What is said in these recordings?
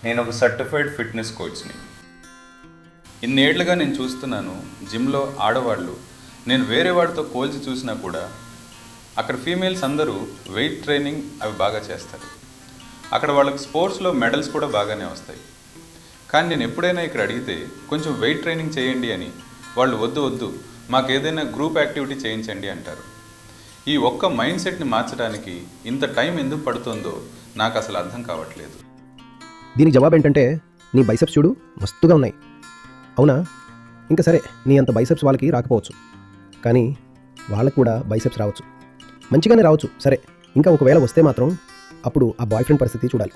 నేను ఒక certified fitness కోచ్ని. ఇన్నేళ్లుగా నేను చూస్తున్నాను జిమ్లో ఆడవాళ్ళు, నేను వేరే వాడితో పోల్చి చూసినా కూడా అక్కడ ఫీమేల్స్ అందరూ వెయిట్ ట్రైనింగ్ అవి బాగా చేస్తారు. అక్కడ వాళ్ళకి స్పోర్ట్స్లో మెడల్స్ కూడా బాగానే వస్తాయి. కానీ నేను ఎప్పుడైనా ఇక్కడ అడిగితే కొంచెం వెయిట్ ట్రైనింగ్ చేయండి అని వాళ్ళు వద్దు వద్దు మాకు ఏదైనా గ్రూప్ యాక్టివిటీ చేయించండి అంటారు. ఈ ఒక్క మైండ్ సెట్ని మార్చడానికి ఇంత టైం ఎందుకు పడుతుందో నాకు అసలు అర్థం కావట్లేదు. దీనికి జవాబు ఏంటంటే, నీ బైసెప్స్ చూడు మస్తుగా ఉన్నాయి. అవునా? ఇంకా సరే, నీ అంత బైసెప్స్ వాళ్ళకి రాకపోవచ్చు, కానీ వాళ్ళకు కూడా బైసెప్స్ రావచ్చు, మంచిగానే రావచ్చు. సరే, ఇంకా ఒకవేళ వస్తే మాత్రం అప్పుడు ఆ బాయ్ ఫ్రెండ్ పరిస్థితి చూడాలి.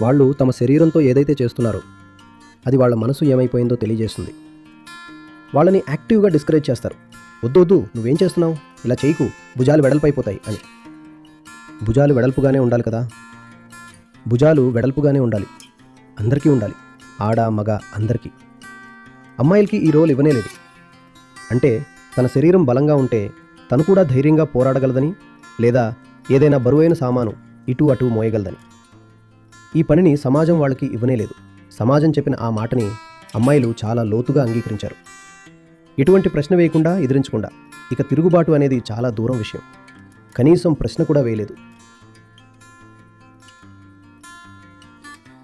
వాళ్ళు తమ శరీరంతో ఏదైతే చేస్తున్నారో అది వాళ్ళ మనసు ఏమైపోయిందో తెలియజేస్తుంది. వాళ్ళని యాక్టివ్గా డిస్కరేజ్ చేస్తారు. వద్దు వద్దు, నువ్వేం చేస్తున్నావు, ఇలా చేయకు, భుజాలు వెడల్పైపోతాయి అని. భుజాలు వెడల్పుగానే ఉండాలి కదా, భుజాలు వెడల్పుగానే ఉండాలి, అందరికీ ఉండాలి, ఆడ మగ అందరికీ. అమ్మాయిలకి ఈ రోల్ ఇవ్వనే లేదు. అంటే తన శరీరం బలంగా ఉంటే తను కూడా ధైర్యంగా పోరాడగలదని, లేదా ఏదైనా బరువైన సామాను ఇటు అటు మోయగలదని. ఈ పనిని సమాజం వాళ్ళకి ఇవ్వనే లేదు. సమాజం చెప్పిన ఆ మాటని అమ్మాయిలు చాలా లోతుగా అంగీకరించారు. ఎటువంటి ప్రశ్న వేయకుండా, ఎదిరించకుండా. ఇక తిరుగుబాటు అనేది చాలా దూరం విషయం. కనీసం ప్రశ్న కూడా వేయలేదు.